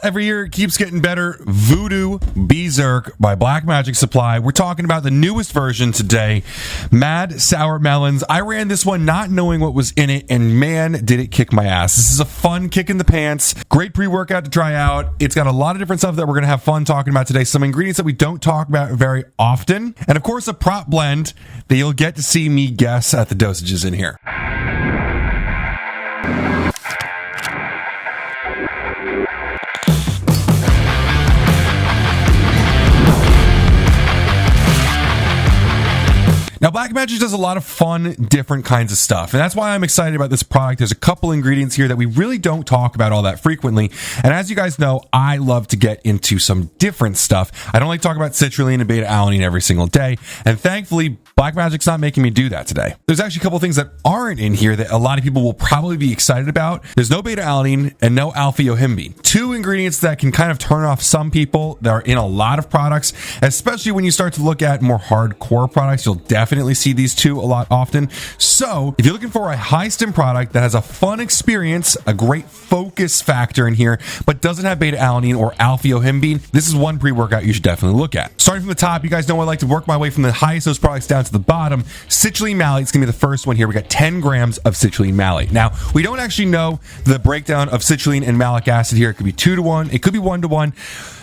every year it keeps getting better. Voodoo BZRK by Black Magic Supply. We're talking about the newest version today, Mad Sour Melons. I ran this one not knowing what was in it, and man, did it kick my ass. This is a fun kick in the pants. Great pre-workout to try out. It's got a lot of different stuff that we're going to have fun talking about today. Some ingredients that we don't talk about very often. And of course, a prop blend that you'll get to see me guess at the dosages in here. Now, Black Magic does a lot of fun, different kinds of stuff, and that's why I'm excited about this product. There's a couple ingredients here that we really don't talk about all that frequently, and as you guys know, I love to get into some different stuff. I don't like to talk about citrulline and beta-alanine every single day, and thankfully, Black Magic's not making me do that today. There's actually a couple things that aren't in here that a lot of people will probably be excited about. There's no beta-alanine and no alpha-yohimbine. Two ingredients that can kind of turn off some people that are in a lot of products, especially when you start to look at more hardcore products. You'll definitely see these two a lot often. So if you're looking for a high stim product that has a fun experience, a great focus factor in here, but doesn't have beta-alanine or alpha-yohimbine, this is one pre-workout you should definitely look at. Starting from the top, you guys know I like to work my way from the highest of those products down to the bottom. Citrulline malate is going to be the first one here. We got 10 grams of citrulline malate. Now, we don't actually know the breakdown of citrulline and malic acid here. It could be 2 to 1. It could be 1 to 1.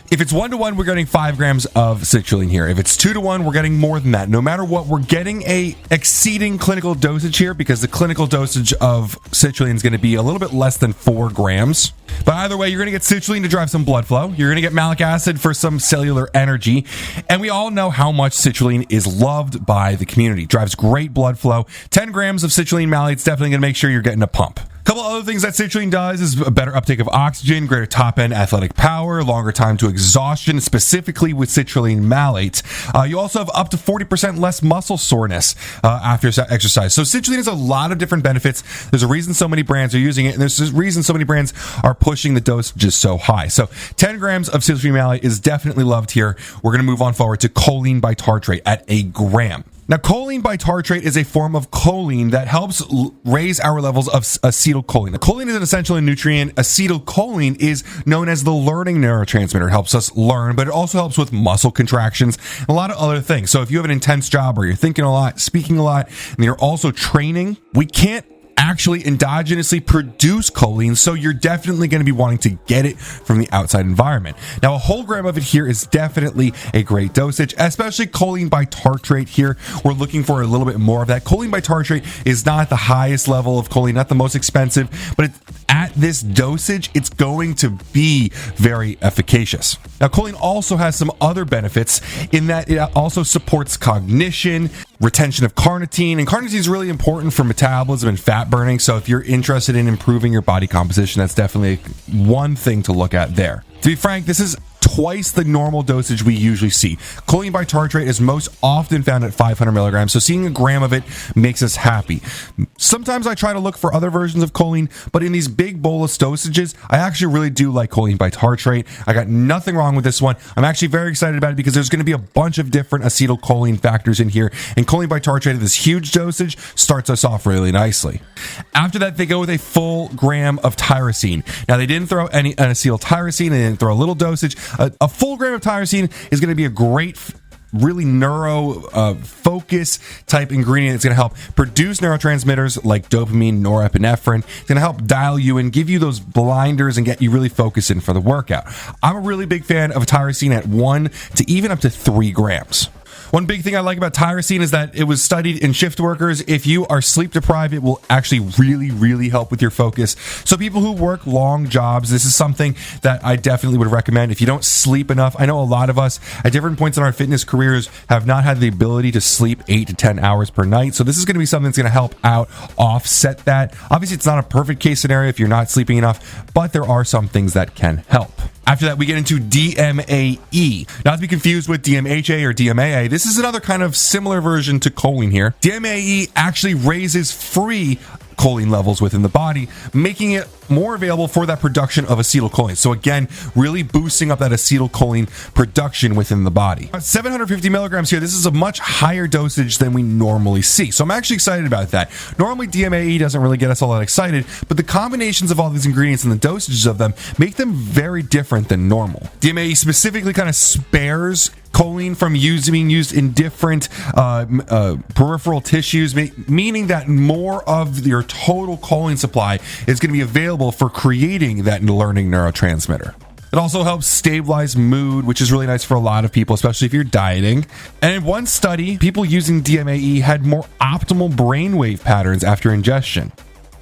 If it's 1 to 1, we're getting 5 grams of citrulline here. If it's 2 to 1, we're getting more than that. No matter what, we're getting a exceeding clinical dosage here because the clinical dosage of citrulline is going to be a little bit less than 4 grams. But either way, you're going to get citrulline to drive some blood flow. You're going to get malic acid for some cellular energy. And we all know how much citrulline is loved by the community. Drives great blood flow. 10 grams of citrulline malate is definitely going to make sure you're getting a pump. A couple other things that citrulline does is a better uptake of oxygen, greater top-end athletic power, longer time to exhaustion, specifically with citrulline malate. You also have up to 40% less muscle soreness after exercise. So citrulline has a lot of different benefits. There's a reason so many brands are using it, and there's a reason so many brands are pushing the dosages so high. So 10 grams of citrulline malate is definitely loved here. We're going to move on forward to choline bitartrate at 1 gram. Now, choline bitartrate is a form of choline that helps raise our levels of acetylcholine. Now, choline is an essential nutrient. Acetylcholine is known as the learning neurotransmitter. It helps us learn, but it also helps with muscle contractions and a lot of other things. So if you have an intense job where you're thinking a lot, speaking a lot, and you're also training, we can't actually endogenously produce choline, so you're definitely going to be wanting to get it from the outside environment. Now, a whole gram of it here is definitely a great dosage, especially choline bitartrate here. We're looking for a little bit more of that. Choline bitartrate is not the highest level of choline, not the most expensive, but at this dosage, it's going to be very efficacious. Now, choline also has some other benefits in that it also supports cognition, retention of carnitine, and carnitine is really important for metabolism and fat burning. So if you're interested in improving your body composition, that's definitely one thing to look at there. To be frank, this is twice the normal dosage we usually see. Choline bitartrate is most often found at 500 milligrams, so seeing 1 gram of it makes us happy. Sometimes I try to look for other versions of choline, but in these big bolus dosages, I actually really do like choline bitartrate. I got nothing wrong with this one. I'm actually very excited about it because there's going to be a bunch of different acetylcholine factors in here, and choline bitartrate at this huge dosage starts us off really nicely. After that, they go with a full gram of tyrosine. Now, they didn't throw an acetyltyrosine, they didn't throw a little dosage. A full gram of tyrosine is going to be a great, really focus type ingredient. It's going to help produce neurotransmitters like dopamine, norepinephrine. It's going to help dial you and give you those blinders and get you really focused in for the workout. I'm a really big fan of tyrosine at 1 to even up to 3 grams. One big thing I like about tyrosine is that it was studied in shift workers. If you are sleep deprived, it will actually really, really help with your focus. So people who work long jobs, this is something that I definitely would recommend. If you don't sleep enough, I know a lot of us at different points in our fitness careers have not had the ability to sleep 8 to 10 hours per night. So this is going to be something that's going to help out, offset that. Obviously, it's not a perfect case scenario if you're not sleeping enough, but there are some things that can help. After that, we get into DMAE. Not to be confused with DMHA or DMAA. This is another kind of similar version to choline here. DMAE actually raises free choline levels within the body, making it more available for that production of acetylcholine. So again, really boosting up that acetylcholine production within the body. At 750 milligrams here, this is a much higher dosage than we normally see. So I'm actually excited about that. Normally DMAE doesn't really get us all that excited, but the combinations of all these ingredients and the dosages of them make them very different than normal. DMAE specifically kind of spares choline from being used in different peripheral tissues, meaning that more of your total choline supply is going to be available for creating that learning neurotransmitter. It also helps stabilize mood, which is really nice for a lot of people, especially if you're dieting. And in one study, people using DMAE had more optimal brainwave patterns after ingestion.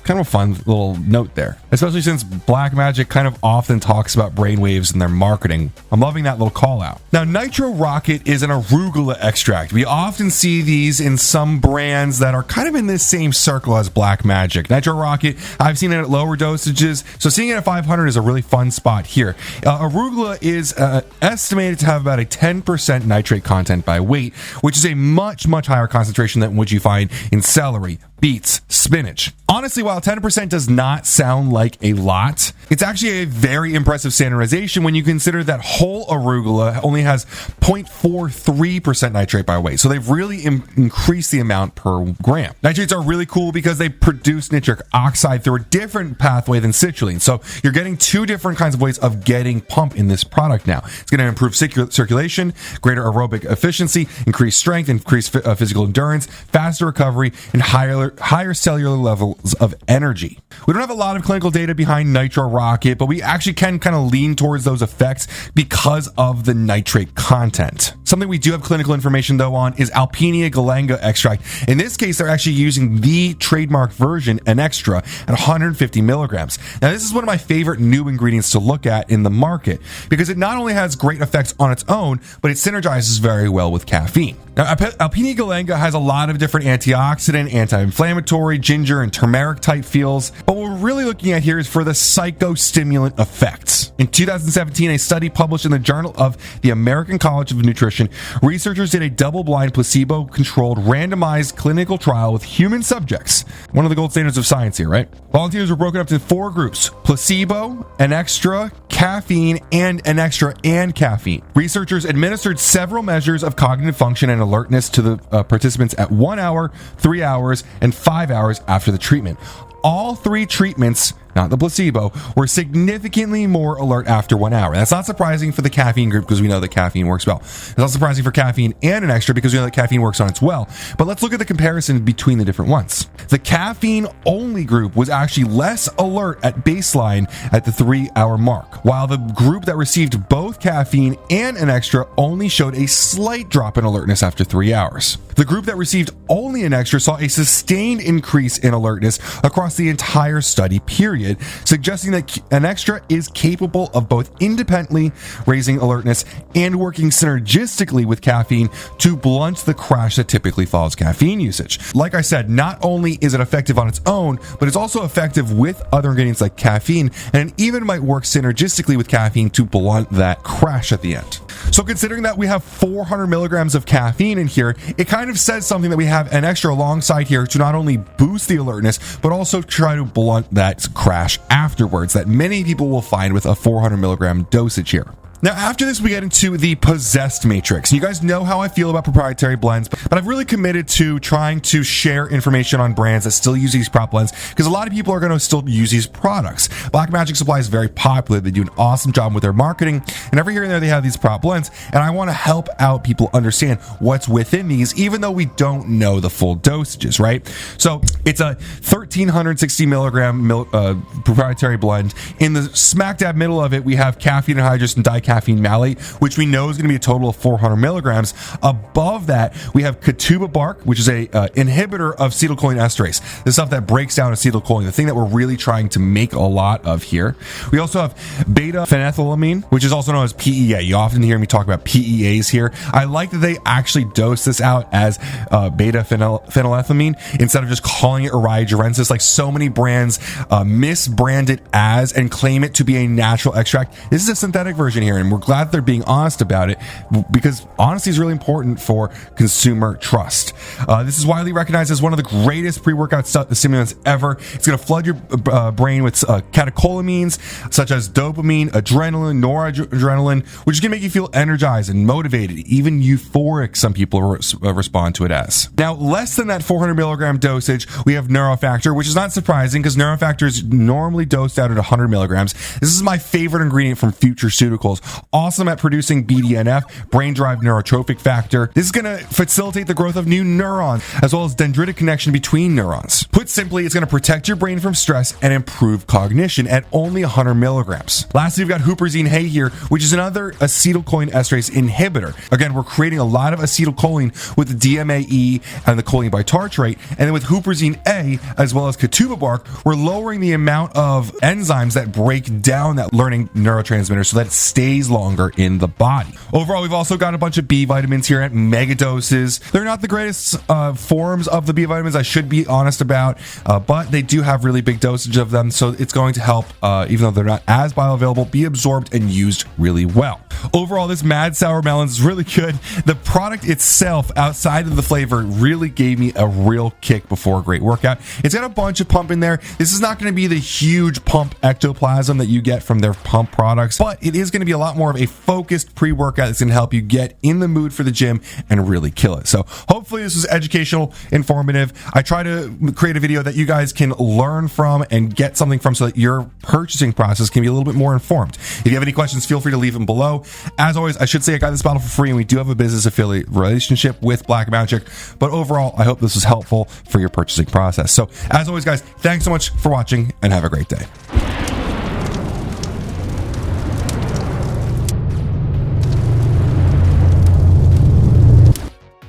Kind of a fun little note there, especially since Black Magic kind of often talks about brainwaves in their marketing. I'm loving that little call out. Now, Nitro Rocket is an arugula extract. We often see these in some brands that are kind of in this same circle as Black Magic. Nitro Rocket, I've seen it at lower dosages, so seeing it at 500 is a really fun spot here. Arugula is estimated to have about a 10% nitrate content by weight, which is a much, much higher concentration than what you find in celery, beets, spinach. Honestly, while 10% does not sound like a lot, it's actually a very impressive standardization when you consider that whole arugula only has 0.43% nitrate by weight. So they've really increased the amount per gram. Nitrates are really cool because they produce nitric oxide through a different pathway than citrulline. So you're getting two different kinds of ways of getting pump in this product now. It's going to improve circulation, greater aerobic efficiency, increased strength, increased physical endurance, faster recovery, and higher cellular levels of energy. We don't have a lot of clinical data behind Nitro Rocket, but we actually can kind of lean towards those effects because of the nitrate content. Something we do have clinical information though on is Alpine Galanga extract. In this case, they're actually using the trademark version, an extra, at 150 milligrams. Now, this is one of my favorite new ingredients to look at in the market because it not only has great effects on its own, but it synergizes very well with caffeine. Now, Alpine Galanga has a lot of different antioxidant, anti-inflammatory, ginger, and turmeric type feels, but what we're really looking at here is for the psychostimulant effects. In 2017, a study published in the Journal of the American College of Nutrition, researchers did a double-blind, placebo-controlled, randomized clinical trial with human subjects. One of the gold standards of science here, right? Volunteers were broken up into 4 groups: placebo, an extra, caffeine, and an extra and caffeine. Researchers administered several measures of cognitive function and alertness to the participants at 1 hour, 3 hours, and 5 hours after the treatment. All 3 treatments, not the placebo, were significantly more alert after 1 hour. That's not surprising for the caffeine group because we know that caffeine works well. It's not surprising for caffeine and an extra because we know that caffeine works on its well. But let's look at the comparison between the different ones. The caffeine-only group was actually less alert at baseline at the 3-hour mark, while the group that received both caffeine and an extra only showed a slight drop in alertness after 3 hours. The group that received only an extra saw a sustained increase in alertness across the entire study period, suggesting that an extra is capable of both independently raising alertness and working synergistically with caffeine to blunt the crash that typically follows caffeine usage. Like I said, not only is it effective on its own, but it's also effective with other ingredients like caffeine, and it even might work synergistically with caffeine to blunt that crash at the end. So considering that we have 400 milligrams of caffeine in here, it kind of says something that we have an extra alongside here to not only boost the alertness, but also try to blunt that crash afterwards that many people will find with a 400 milligram dosage here. Now, after this, we get into the possessed matrix. You guys know how I feel about proprietary blends, but I've really committed to trying to share information on brands that still use these prop blends because a lot of people are going to still use these products. Black Magic Supply is very popular. They do an awesome job with their marketing, and every here and there they have these prop blends, and I want to help out people understand what's within these, even though we don't know the full dosages, right? So it's a 1,360 milligram proprietary blend. In the smack dab middle of it, we have caffeine anhydrous and dicaffeine malate, which we know is going to be a total of 400 milligrams. Above that, we have Katuba bark, which is a inhibitor of acetylcholine esterase, the stuff that breaks down acetylcholine, the thing that we're really trying to make a lot of here. We also have beta phenethylamine, which is also known as PEA. You often hear me talk about PEAs here. I like that they actually dose this out as beta phenylethylamine instead of just calling it Origerensis, like so many brands misbrand it as and claim it to be a natural extract. This is a synthetic version here. here, and we're glad they're being honest about it, because honesty is really important for consumer trust. This is widely recognized as one of the greatest pre-workout stimulants ever. It's going to flood your brain with catecholamines such as dopamine, adrenaline, noradrenaline, which is going to make you feel energized and motivated, even euphoric, some people respond to it as. Now, less than that 400 milligram dosage, we have Neurofactor, which is not surprising because Neurofactor is normally dosed out at 100 milligrams. This is my favorite ingredient from Futureceuticals. Awesome at producing BDNF, brain-derived neurotrophic factor. This is going to facilitate the growth of new neurons, as well as dendritic connection between neurons. Put simply, it's going to protect your brain from stress and improve cognition at only 100 milligrams. Lastly, we've got Huperzine A here, which is another acetylcholine esterase inhibitor. Again, we're creating a lot of acetylcholine with the DMAE and the choline bitartrate, and then with Huperzine A, as well as Katuba bark, we're lowering the amount of enzymes that break down that learning neurotransmitter so that it stays longer in the body. Overall, we've also got a bunch of B vitamins here at mega doses. They're not the greatest forms of the B vitamins, I should be honest about, but they do have really big dosage of them, so it's going to help, even though they're not as bioavailable, be absorbed and used really well. Overall, this Mad Sour Melons is really good. The product itself, outside of the flavor, really gave me a real kick before a great workout. It's got a bunch of pump in there. This is not going to be the huge pump ectoplasm that you get from their pump products, but it is going to be a lot more of a focused pre-workout that's going to help you get in the mood for the gym and really kill it. So hopefully this was educational, informative. I try to create a video that you guys can learn from and get something from so that your purchasing process can be a little bit more informed. If you have any questions, feel free to leave them below. As always, I should say I got this bottle for free, and we do have a business affiliate relationship with Black Magic, but overall, I hope this was helpful for your purchasing process. So as always, guys, thanks so much for watching and have a great day.